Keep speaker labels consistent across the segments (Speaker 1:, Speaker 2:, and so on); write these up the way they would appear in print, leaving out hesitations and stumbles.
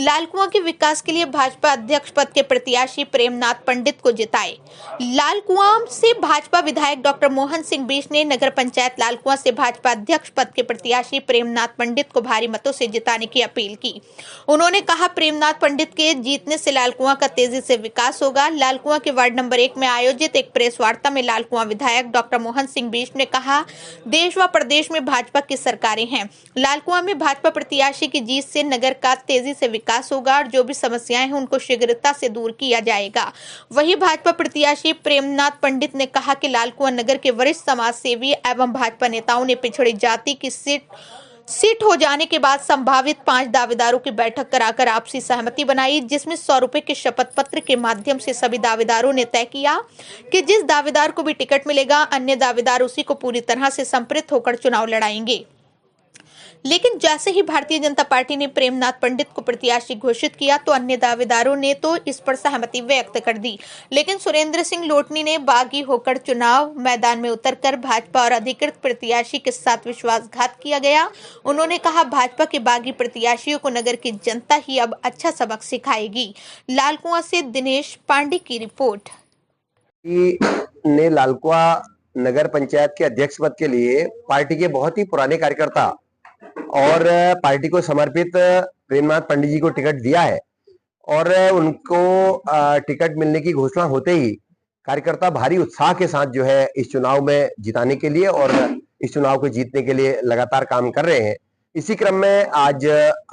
Speaker 1: लालकुआं के विकास के लिए भाजपा अध्यक्ष पद के प्रत्याशी प्रेमनाथ पंडित को जिताए। लालकुआं से भाजपा विधायक डॉक्टर मोहन सिंह बीस ने नगर पंचायत लालकुआं से भाजपा अध्यक्ष पद के प्रत्याशी प्रेमनाथ पंडित को भारी मतों से जिताने की अपील की। उन्होंने कहा, प्रेमनाथ पंडित के जीतने से लालकुआं का तेजी से विकास होगा। लालकुआं के वार्ड नंबर 1 में आयोजित एक प्रेस वार्ता में लालकुआं विधायक डॉक्टर मोहन सिंह बीस ने कहा, देश व प्रदेश में भाजपा की सरकारें हैं। लालकुआं में भाजपा प्रत्याशी की जीत से नगर का तेजी से विकास होगा और जो भी समस्याएं हैं उनको शीघ्रता से दूर किया जाएगा। वहीं भाजपा प्रत्याशी प्रेमनाथ पंडित ने कहा कि लालकुआं नगर के वरिष्ठ समाज सेवी एवं भाजपा नेताओं ने पिछड़ी जाति की सीट हो जाने के बाद संभावित 5 दावेदारों की बैठक कराकर आपसी सहमति बनाई, जिसमें 100 रुपए के शपथ पत्र के माध्यम से सभी दावेदारों ने तय किया कि जिस दावेदार को भी टिकट मिलेगा, अन्य दावेदार उसी को पूरी तरह से संप्रेरित होकर चुनाव लड़ाएंगे। लेकिन जैसे ही भारतीय जनता पार्टी ने प्रेमनाथ पंडित को प्रत्याशी घोषित किया तो अन्य दावेदारों ने तो इस पर सहमति व्यक्त कर दी, लेकिन सुरेंद्र सिंह लोटनी ने बागी होकर चुनाव मैदान में उतरकर भाजपा और अधिकृत प्रत्याशी के साथ विश्वासघात किया गया। उन्होंने कहा, भाजपा के बागी प्रत्याशियों को नगर की जनता ही अब अच्छा सबक सिखाएगी। लालकुआं से दिनेश पांडे की रिपोर्ट।
Speaker 2: ने लालकुआं नगर पंचायत के अध्यक्ष पद के लिए पार्टी के बहुत ही पुराने कार्यकर्ता और पार्टी को समर्पित प्रेमनाथ पंडित जी को टिकट दिया है और उनको टिकट मिलने की घोषणा होते ही कार्यकर्ता भारी उत्साह के साथ जो है इस चुनाव में जिताने के लिए और इस चुनाव को जीतने के लिए लगातार काम कर रहे हैं। इसी क्रम में आज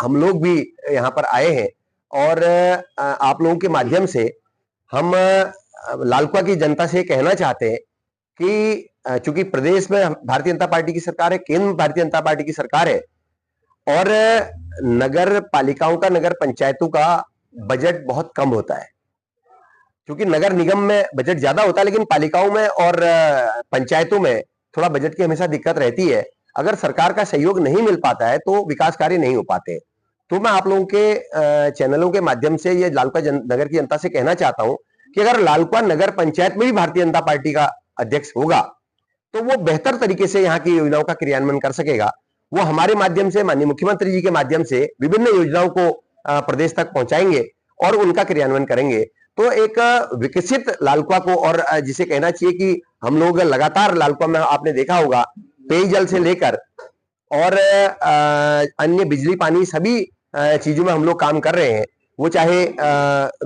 Speaker 2: हम लोग भी यहाँ पर आए हैं और आप लोगों के माध्यम से हम लालकुआं की जनता से कहना चाहते हैं कि चूंकि प्रदेश में भारतीय जनता पार्टी की सरकार है, केंद्र में भारतीय जनता पार्टी की सरकार है और नगर पालिकाओं का, नगर पंचायतों का बजट बहुत कम होता है। क्योंकि नगर निगम में बजट ज्यादा होता है लेकिन पालिकाओं में और पंचायतों में थोड़ा बजट की हमेशा दिक्कत रहती है। अगर सरकार का सहयोग नहीं मिल पाता है तो विकास कार्य नहीं हो पाते। तो मैं आप लोगों के चैनलों के माध्यम से ये लालकुआं नगर की जनता से कहना चाहता हूं कि अगर लालकुआं नगर पंचायत में भी भारतीय जनता पार्टी का अध्यक्ष होगा तो वो बेहतर तरीके से यहाँ की योजनाओं का क्रियान्वयन कर सकेगा। वो हमारे माध्यम से, माननीय मुख्यमंत्री जी के माध्यम से विभिन्न योजनाओं को प्रदेश तक पहुंचाएंगे और उनका क्रियान्वयन करेंगे। तो एक विकसित लालकुआं को, और जिसे कहना चाहिए कि हम लोग लगातार लालकुआं में आपने देखा होगा पेयजल से लेकर और अन्य बिजली पानी सभी चीजों में हम लोग काम कर रहे हैं। वो चाहे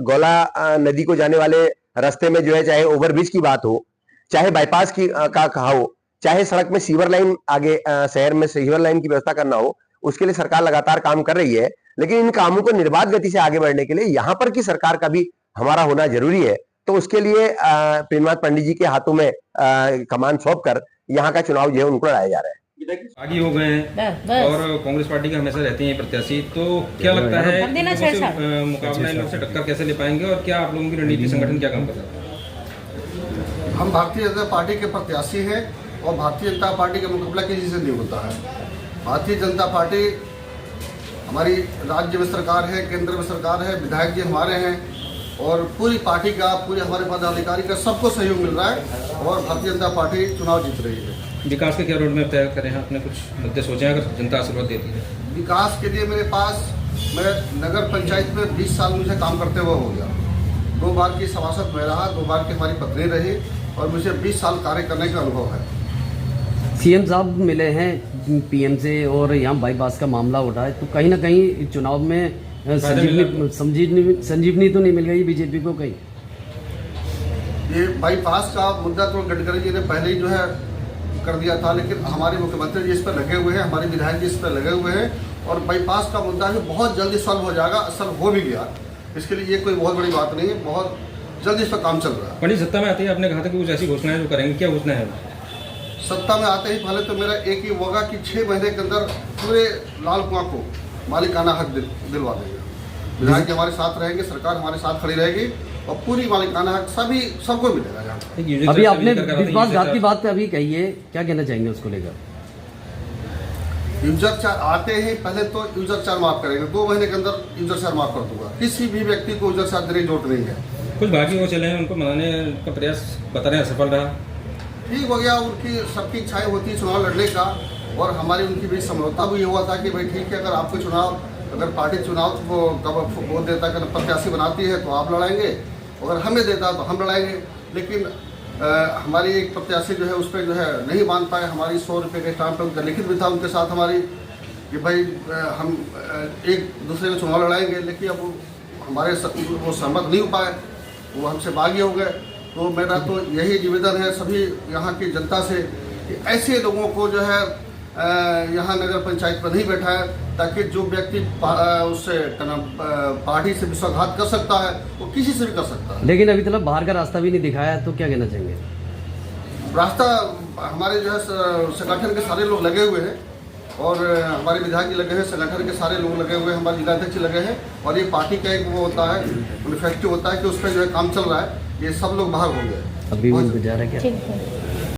Speaker 2: गौला नदी को जाने वाले रास्ते में जो है, चाहे ओवरब्रिज की बात हो, चाहे बाईपास की का कहा हो, चाहे सड़क में सीवर लाइन, आगे शहर में सीवर लाइन की व्यवस्था करना हो, उसके लिए सरकार लगातार काम कर रही है। लेकिन इन कामों को निर्बाध गति से आगे बढ़ने के लिए यहाँ पर की सरकार का भी हमारा होना जरूरी है। तो उसके लिए प्रेमनाथ पंडित जी के हाथों में कमान सौंप कर यहाँ का चुनाव जो है उनको लड़ाया जा रहा है।
Speaker 3: आगे हो गए हैं और कांग्रेस पार्टी का हमेशा रहते हैं प्रत्याशी, तो क्या लगता है मुकाबला इन लोग से टक्कर कैसे ले पाएंगे और क्या आप लोगों की रणनीति संगठन क्या काम कर रहा है?
Speaker 4: हम भारतीय जनता पार्टी के प्रत्याशी हैं और भारतीय जनता पार्टी का मुकाबला किसी से नहीं होता है। भारतीय जनता पार्टी हमारी राज्य में सरकार है, केंद्र में सरकार है, विधायक जी हमारे हैं और पूरी पार्टी का, पूरे हमारे पदाधिकारी का सबको सहयोग मिल रहा है और भारतीय जनता पार्टी चुनाव जीत रही है।
Speaker 3: विकास के क्या रोड मैप तय करें? आपने कुछ मुद्दे सोचे हैं अगर जनता आशीर्वाद देती है?
Speaker 4: विकास के लिए मेरे पास, मैं नगर पंचायत में 20 साल मुझे काम करते हुए हो गया। 2 बार की सभासद मैं रहा, 2 बार की हमारी पत्नी रही और मुझे 20 साल कार्य करने का अनुभव है।
Speaker 5: सीएम साहब मिले हैं पीएम से और यहाँ बाईपास का मामला उठा है, तो कहीं ना कहीं चुनाव में संजीवनी तो नहीं मिल गई बीजेपी को कहीं?
Speaker 4: ये बाईपास का मुद्दा तो गडकरी जी ने पहले ही जो है कर दिया था, लेकिन हमारे मुख्यमंत्री जी इस पर लगे हुए हैं, हमारे विधायक जी इस पर लगे हुए हैं और बाईपास का मुद्दा भी बहुत जल्दी सॉल्व हो जाएगा। सॉल्व हो भी गया, इसके लिए ये कोई बहुत बड़ी बात नहीं है, बहुत जल्दी इस पर काम चल रहा है।
Speaker 3: पंडित सत्ता में आते ही आपने कहा था कि कुछ ऐसी घोषणाएं जो करेंगे, क्या घोषणा है?
Speaker 4: सत्ता में आते ही पहले तो मेरा एक ही होगा कि 6 महीने के अंदर पूरे लालकुआं को मालिकाना हक दिलवा देंगे। विधायक जी हमारे साथ रहेंगे, सरकार हमारे साथ खड़ी रहेगी और पूरी मालिकाना हक सबको मिलेगा।
Speaker 5: अभी आपने विश्वासघात की बात अभी कही है, क्या कहना चाहेंगे उसको लेकर?
Speaker 4: यूजर चार्ज आते ही पहले तो यूजर चार्ज माफ करेंगे, 2 महीने के अंदर यूजर चार्ज माफ कर दूंगा। किसी भी व्यक्ति को यूजर चार्ज देने की जरूरत नहीं है।
Speaker 3: कुछ बाकी वो चले हैं, उनको मनाने का प्रयास बता रहे हैं असफल रहा,
Speaker 4: ठीक हो गया। उनकी सबकी इच्छाएं होती है चुनाव लड़ने का और हमारी उनकी भी समझौता भी हुआ था कि भाई ठीक है, अगर आपको चुनाव अगर पार्टी चुनाव को कब वोट देता है, प्रत्याशी बनाती है तो आप लड़ाएंगे, अगर हमें देता तो हम लड़ाएंगे। लेकिन हमारी एक प्रत्याशी जो है उस पर जो है नहीं मान पाए। हमारी 100 रुपये के स्टाम्प पर उनका लिखित भी था उनके साथ हमारी कि भाई हम एक दूसरे को चुनाव लड़ाएंगे, लेकिन अब हमारे वो सहमत नहीं हो पाए, वो हमसे बागी हो गए। तो मेरा तो यही निवेदन है सभी यहाँ की जनता से कि ऐसे लोगों को जो है यहाँ नगर पंचायत पर नहीं बैठाए, ताकि जो व्यक्ति उससे पार्टी से विश्वासघात कर सकता है वो किसी से भी कर सकता है।
Speaker 5: लेकिन अभी तक बाहर का रास्ता भी नहीं दिखाया, तो क्या कहना चाहेंगे?
Speaker 4: रास्ता हमारे जो है संगठन के सारे लोग लगे हुए हैं और हमारे विधायक जी लगे हैं, संगठन के सारे लोग लगे हुए हैं, हमारे जिलाध्यक्ष लगे हैं और ये पार्टी का एक वो होता है, मैनिफेस्टो होता है कि उस पर जो है काम चल रहा है, ये सब लोग बाहर होंगे।
Speaker 5: अभी भी इंतजार है क्या?